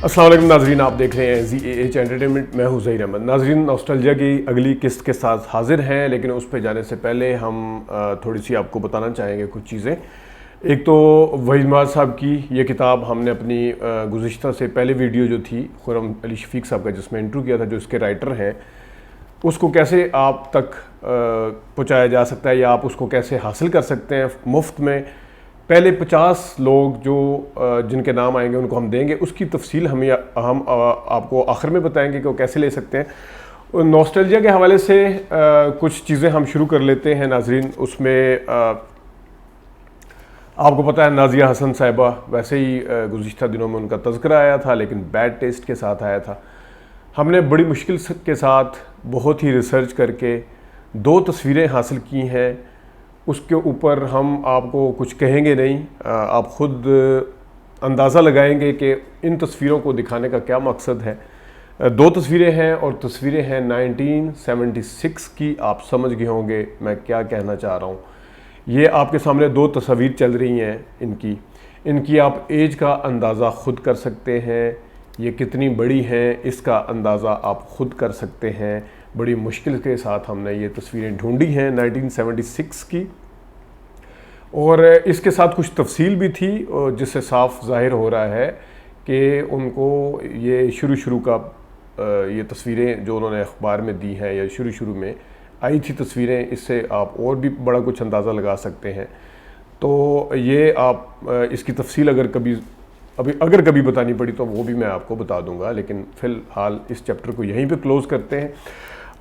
अस्सलाम वालेकुम नाजरीन, आप देख रहे हैं ZAH एंटरटेनमेंट। मैं हूं ज़हीर अहमद। नाजरीन, नॉस्टैल्जिया की अगली किस्त के साथ हाजिर हैं, लेकिन उस पर जाने से पहले हम थोड़ी सी आपको बताना चाहेंगे कुछ चीज़ें। एक तो वहीद मराद साहब की ये किताब हमने अपनी गुज़िश्ता से पहले वीडियो जो थी खुर्रम अली शफीक साहब का, जिसमें इंटरव्यू किया था, जो इसके राइटर हैं, उसको कैसे आप तक पहुँचाया जा सकता है या आप उसको कैसे हासिल कर सकते हैं मुफ्त में। पहले 50 लोग जो जिनके नाम आएंगे उनको हम देंगे, उसकी तफसील हम आपको आखिर में बताएंगे कि वो कैसे ले सकते हैं। नॉस्टैल्जिया के हवाले से कुछ चीज़ें हम शुरू कर लेते हैं नाजरीन। उसमें आपको पता है नाजिया हसन साहिबा, वैसे ही गुज़िश्ता दिनों में उनका तज़किरा आया था, लेकिन बैड टेस्ट के साथ आया था। हमने बड़ी मुश्किल के साथ बहुत ही रिसर्च करके 2 तस्वीरें हासिल की हैं। उसके ऊपर हम आपको कुछ कहेंगे नहीं, आप ख़ुद अंदाज़ा लगाएंगे कि इन तस्वीरों को दिखाने का क्या मकसद है। 2 तस्वीरें हैं और तस्वीरें हैं 1976 की। आप समझ गए होंगे मैं क्या कहना चाह रहा हूँ। ये आपके सामने 2 तस्वीर चल रही हैं। इनकी आप एज का अंदाज़ा ख़ुद कर सकते हैं। ये कितनी बड़ी हैं इसका अंदाज़ा आप ख़ुद कर सकते हैं। बड़ी मुश्किल के साथ हमने ये तस्वीरें ढूंढी हैं 1976 की, और इसके साथ कुछ तफसील भी थी जिससे साफ ज़ाहिर हो रहा है कि उनको ये शुरू का ये तस्वीरें जो उन्होंने अखबार में दी हैं या शुरू में आई थी तस्वीरें, इससे आप और भी बड़ा कुछ अंदाज़ा लगा सकते हैं। तो ये आप इसकी तफसील अगर कभी बतानी पड़ी तो वो भी मैं आपको बता दूंगा, लेकिन फ़िलहाल इस चैप्टर को यहीं पे क्लोज़ करते हैं।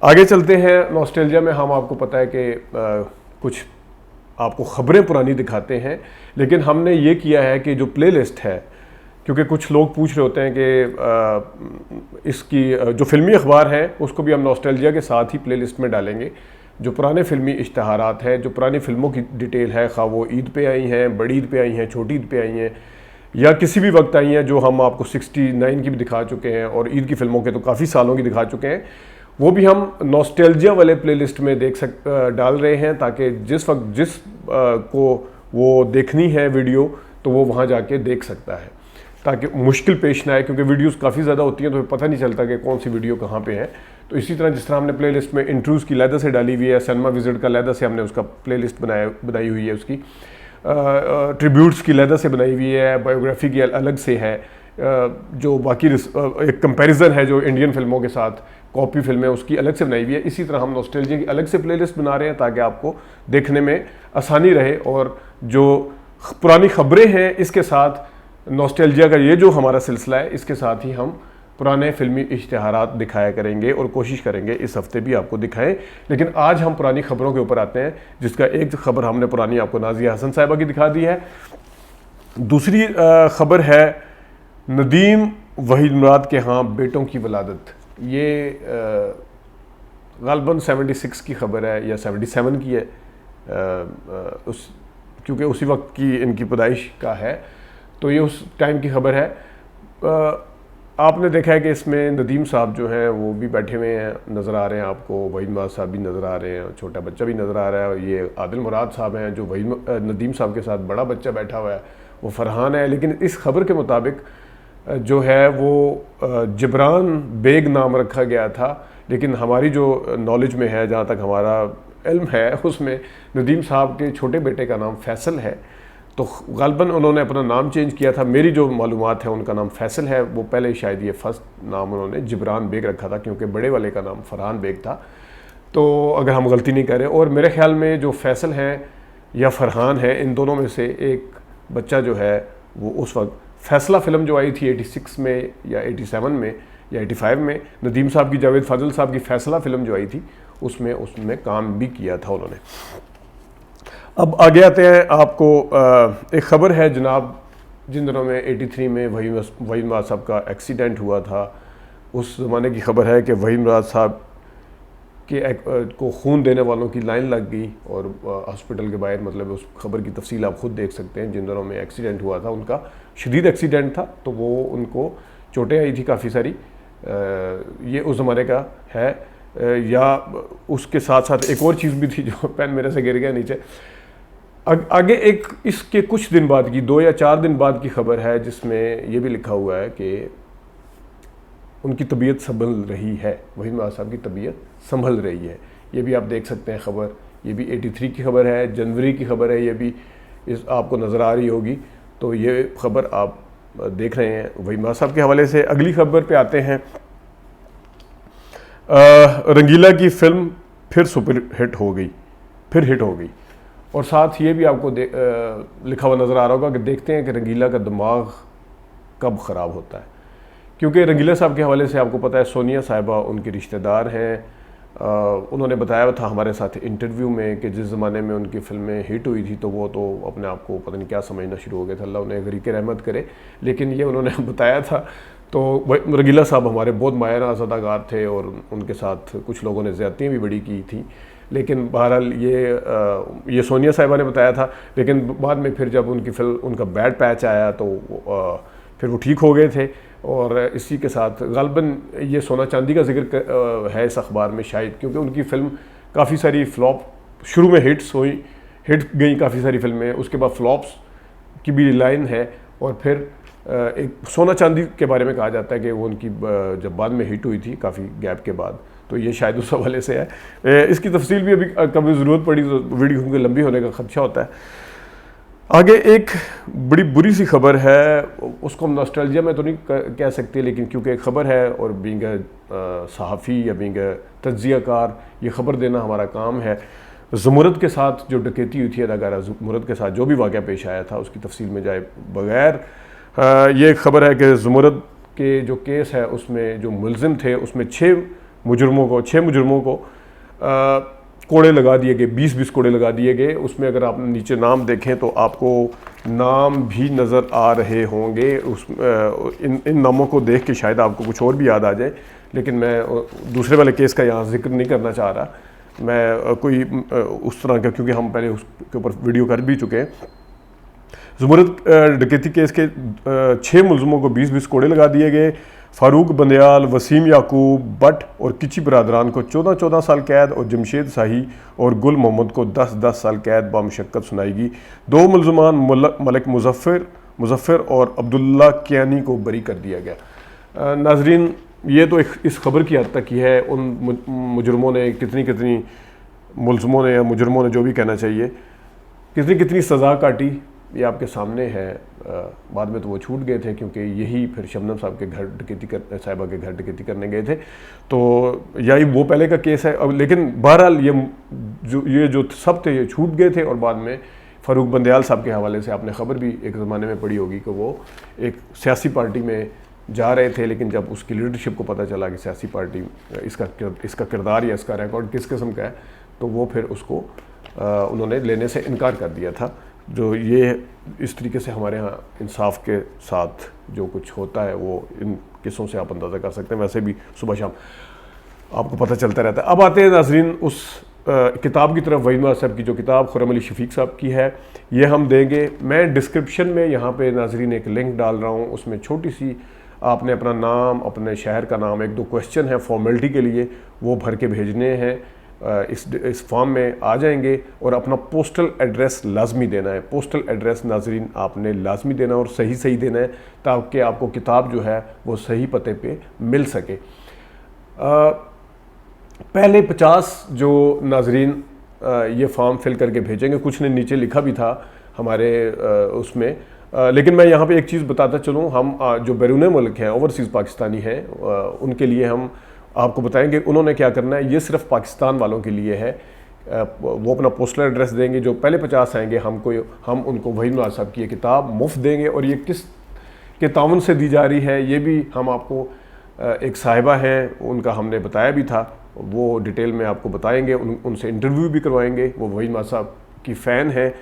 आगे चलते हैं। नॉस्टैल्जिया में हम आपको पता है कि कुछ आपको ख़बरें पुरानी दिखाते हैं, लेकिन हमने ये किया है कि जो प्लेलिस्ट है, क्योंकि कुछ लोग पूछ रहे होते हैं कि इसकी जो फ़िल्मी अखबार है उसको भी हम नॉस्टैल्जिया के साथ ही प्लेलिस्ट में डालेंगे। जो पुराने फ़िल्मी इश्तहारात हैं, जो पुरानी फ़िल्मों की डिटेल है, खा वो ईद पे आई हैं, बड़ी ईद पे आई हैं, छोटी ईद पे आई हैं, या किसी भी वक्त आई हैं, जो हम आपको 69 की भी दिखा चुके हैं और ईद की फ़िल्मों के तो काफ़ी सालों की दिखा चुके हैं, वो भी हम नॉस्टैल्जिया वाले प्लेलिस्ट में डाल रहे हैं, ताकि जिस वक्त को वो देखनी है वीडियो तो वो वहाँ जाके देख सकता है, ताकि मुश्किल पेश ना आए, क्योंकि वीडियोस काफ़ी ज़्यादा होती हैं तो पता नहीं चलता कि कौन सी वीडियो कहाँ पे है। तो इसी तरह जिस तरह हमने प्लेलिस्ट में इंट्रूज़ की लहदा से डाली हुई है, सिनेमा विजिट का लहदा से हमने उसका प्लेलिस्ट बनाई हुई है, उसकी ट्रिब्यूट्स की लहदा से बनाई हुई है, बायोग्राफी की अलग से है, जो बाकी एक कंपैरिजन है जो इंडियन फिल्मों के साथ कॉपी फिल्में उसकी अलग से बनाई हुई है। इसी तरह हम नॉस्टैल्जिया की अलग से प्लेलिस्ट बना रहे हैं ताकि आपको देखने में आसानी रहे, और जो पुरानी ख़बरें हैं इसके साथ नॉस्टैल्जिया का ये जो हमारा सिलसिला है, इसके साथ ही हम पुराने फिल्मी इश्तिहारात दिखाया करेंगे और कोशिश करेंगे इस हफ्ते भी आपको दिखाएं। लेकिन आज हम पुरानी ख़बरों के ऊपर आते हैं, जिसका एक ख़बर हमने पुरानी आपको नाजिया हसन साहिबा की दिखा दी है। दूसरी ख़बर है नदीम वहीद मराद के यहाँ बेटों की वलादत। ये ग़ालिबन 76 की ख़बर है या 77 की है, क्योंकि उसी वक्त की इनकी पैदाइश का है, तो ये उस टाइम की ख़बर है। आपने देखा है कि इसमें नदीम साहब जो हैं वो भी बैठे हुए हैं, नज़र आ रहे हैं आपको, वहीद मराद साहब भी नज़र आ रहे हैं, छोटा बच्चा भी नज़र आ रहा है, और ये आदिल मुराद साहब हैं जो नदीम साहब के साथ बड़ा बच्चा बैठा हुआ है, वो फरहान है। लेकिन इस खबर के मुताबिक जो है वो जिब्रान बेग नाम रखा गया था, लेकिन हमारी जो नॉलेज में है, जहाँ तक हमारा इल्म है, उसमें नदीम साहब के छोटे बेटे का नाम फैसल है। तो ग़ालिबन उन्होंने अपना नाम चेंज किया था। मेरी जो मालूमात है उनका नाम फैसल है, वो पहले शायद ये फर्स्ट नाम उन्होंने जिब्रान बेग रखा था, क्योंकि बड़े वाले का नाम फरहान बेग था, तो अगर हम गलती नहीं कर रहे। और मेरे ख्याल में जो फैसल हैं या फरहान है, इन दोनों में से एक बच्चा जो है वो उस वक्त फैसला फ़िल्म जो आई थी 86 में या 87 में या 85 में, नदीम साहब की, जावेद फाजिल साहब की फैसला फ़िल्म जो आई थी उसमें काम भी किया था उन्होंने। अब आगे आते हैं। आपको एक ख़बर है जनाब, जिन दिनों में 83 में वहीद मराद साहब का एक्सीडेंट हुआ था, उस ज़माने की ख़बर है कि वहीद मराद साहब को खून देने वालों की लाइन लग गई और हॉस्पिटल के बाहर, मतलब उस खबर की तफसील आप ख़ुद देख सकते हैं। जिन दिनों में एक्सीडेंट हुआ था, उनका शदीद एक्सीडेंट था, तो वो उनको चोटें आई थी काफ़ी सारी। ये उस ज़माने का है। या उसके साथ साथ एक और चीज़ भी थी, जो पेन मेरे से गिर गया नीचे। आगे एक इसके कुछ दिन बाद की 2 या 4 दिन बाद की खबर है, जिसमें ये भी लिखा हुआ है कि उनकी तबीयत संभल रही है, वहीद नवाज साहब की तबीयत संभल रही है। ये भी आप देख सकते हैं खबर, ये भी 83 की खबर है, जनवरी की खबर है, ये भी इस आपको नज़र आ रही होगी। तो ये खबर आप देख रहे हैं वहीद नवाज साहब के हवाले से। अगली खबर पे आते हैं। रंगीला की फिल्म फिर सुपर हिट हो गई, फिर हिट हो गई। और साथ ये भी आपको लिखा हुआ नज़र आ रहा होगा कि देखते हैं कि रंगीला का दिमाग कब ख़राब होता है। क्योंकि रंगीला साहब के हवाले से आपको पता है सोनिया साहिबा उनके रिश्तेदार हैं। उन्होंने बताया था हमारे साथ इंटरव्यू में कि जिस ज़माने में उनकी फ़िल्में हिट हुई थी तो वो तो अपने आप को पता नहीं क्या समझना शुरू हो गया था, अल्लाह उन्हें गरीक रहमत करे। लेकिन ये उन्होंने बताया था। तो रंगीला साहब हमारे बहुत मायना अदाकार थे और उनके साथ कुछ लोगों ने ज़्यादतियाँ भी बड़ी की थी। लेकिन बहरहाल ये सोनिया साहिबा ने बताया था। लेकिन बाद में फिर जब उनकी फिल्म उनका बैड पैच आया तो फिर वो ठीक हो गए थे। और इसी के साथ गालबन ये सोना चांदी का जिक्र है इस अखबार में शायद, क्योंकि उनकी फ़िल्म काफ़ी सारी फ्लॉप, शुरू में हिट गई काफ़ी सारी फिल्में, उसके बाद फ्लॉप्स की भी लाइन है। और फिर एक सोना चांदी के बारे में कहा जाता है कि वो उनकी जब बाद में हिट हुई थी काफ़ी गैप के बाद, तो ये शायद उस हवाले से है। इसकी तफसील भी अभी कभी ज़रूरत पड़ी तो वीडियो क्योंकि लंबी होने का खदशा होता है। आगे एक बड़ी बुरी सी खबर है, उसको हम नॉस्टैल्जिया में तो नहीं कह सकते, लेकिन क्योंकि एक ख़बर है और बीइंग सहाफ़ी या बीइंग तज्ज़ियाकार ये ख़बर देना हमारा काम है। ज़ुमरद के साथ जो डकैती हुई थी, अदाकारा ज़ुमरद के साथ जो भी वाक़या पेश आया था उसकी तफसील में जाए बगैर ये खबर है कि ज़ुमरद के जो केस है उसमें जो मुलज़िम थे उसमें 6 मुजरमों को कोड़े लगा दिए गए, 20-20 कोड़े लगा दिए गए। उसमें अगर आप नीचे नाम देखें तो आपको नाम भी नज़र आ रहे होंगे। इन नामों को देख के शायद आपको कुछ और भी याद आ जाए, लेकिन मैं दूसरे वाले केस का यहाँ जिक्र नहीं करना चाह रहा। मैं कोई उस तरह का, क्योंकि हम पहले उसके ऊपर वीडियो कर भी चुके हैं। ज़ुमरद डकैती केस के 6 मुलज़िमों को 20-20 कोड़े लगा दिए गए। फ़ारूक बंदयाल, वसीम याकूब भट्ट और किची बरादरान को 14-14 साल कैद और जमशेद शाही और गुल मोहम्मद को 10-10 साल कैद बामुशक्कत सुनाएगी। 2 मुलज़मान मलिक मुज़फ़्फ़र और अब्दुल्ला कियानी को बरी कर दिया गया। नाज़रीन, ये तो इस खबर की हद तक ही है। उन मुजरमों ने कितनी मुलज़मों ने या मुजरमों ने जो भी कहना चाहिए कितनी सज़ा काटी, ये आपके सामने है। बाद में तो वो छूट गए थे क्योंकि यही फिर शबनम साहब के घर साहिबा के घर डकैती करने गए थे, तो यही वो पहले का केस है। अब लेकिन बहरहाल ये जो सब थे ये छूट गए थे। और बाद में फ़ारूक बंदयाल साहब के हवाले से आपने ख़बर भी एक ज़माने में पढ़ी होगी कि वो एक सियासी पार्टी में जा रहे थे, लेकिन जब उसकी लीडरशिप को पता चला कि सियासी पार्टी इसका किरदार या इसका रिकॉर्ड किस किस्म का है, तो वो फिर उसको उन्होंने लेने से इनकार कर दिया था। जो ये इस तरीके से हमारे यहाँ इंसाफ के साथ जो कुछ होता है वो इन किस्सों से आप अंदाज़ा कर सकते हैं। वैसे भी सुबह शाम आपको पता चलता रहता है। अब आते हैं नाज़रीन उस किताब की तरफ, वहीद नवाज साहब की जो किताब खुर्रम अली शफीक साहब की है, ये हम देंगे। मैं डिस्क्रिप्शन में यहाँ पे नाज़रीन एक लिंक डाल रहा हूँ, उसमें छोटी सी आपने अपना नाम, अपने शहर का नाम, 1-2 क्वेश्चन है फॉर्मेलिटी के लिए, वो भर के भेजने हैं। इस फॉर्म में आ जाएंगे और अपना पोस्टल एड्रेस लाजमी देना है। पोस्टल एड्रेस नाजरीन आपने लाजमी देना और सही देना है, ताकि आपको किताब जो है वो सही पते पे मिल सके। पहले 50 जो नाजरीन ये फॉर्म फिल करके भेजेंगे, कुछ ने नीचे लिखा भी था हमारे उसमें, लेकिन मैं यहाँ पे एक चीज़ बताता चलूँ। हम जो बैरून मुल्क हैं, ओवरसीज़ पाकिस्तानी हैं, उनके लिए हम आपको बताएंगे उन्होंने क्या करना है। ये सिर्फ पाकिस्तान वालों के लिए है। वो अपना पोस्टल एड्रेस देंगे, जो पहले 50 आएंगे हम उनको वहीद नवाज साहब की ये किताब मुफ्त देंगे। और ये किस के ताउन से दी जा रही है ये भी हम आपको, एक साहिबा हैं उनका हमने बताया भी था, वो डिटेल में आपको बताएंगे। उनसे इंटरव्यू भी करवाएंगे। वो वहीद नवाज साहब की फ़ैन हैं,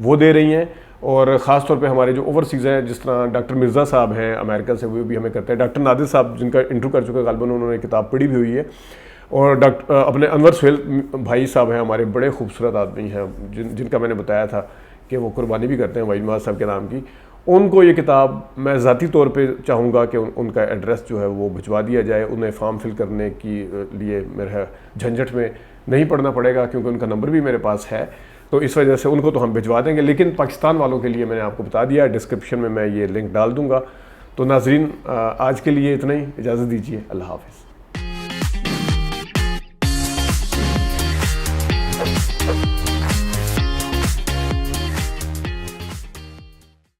वो दे रही हैं। और ख़ास तौर पे हमारे जो ओवरसीज़ हैं, जिस तरह डॉक्टर मिर्ज़ा साहब हैं अमेरिका से, वो भी हमें करते हैं। डॉक्टर नादिर साहब जिनका इंटरव्यू कर चुके हैं, गालिबन उन्होंने किताब पढ़ी भी हुई है। और डॉक्टर अपने अनवर सुहेल भाई साहब हैं, हमारे बड़े खूबसूरत आदमी हैं, जिनका मैंने बताया था कि वो कुर्बानी भी करते हैं वहीद नवाज साहब के नाम की। उनको ये किताब मैं ज़ाती तौर पे चाहूँगा कि उनका एड्रेस जो है वो भिजवा दिया जाए। उन्हें फॉर्म फिल करने की लिए मेरे झंझट में नहीं पड़ना पड़ेगा, क्योंकि उनका नंबर भी मेरे पास है। तो इस वजह से उनको तो हम भिजवा देंगे। लेकिन पाकिस्तान वालों के लिए मैंने आपको बता दिया, डिस्क्रिप्शन में मैं ये लिंक डाल दूँगा। तो नाजरीन आज के लिए इतना ही, इजाज़त दीजिए, अल्लाह हाफ़िज़।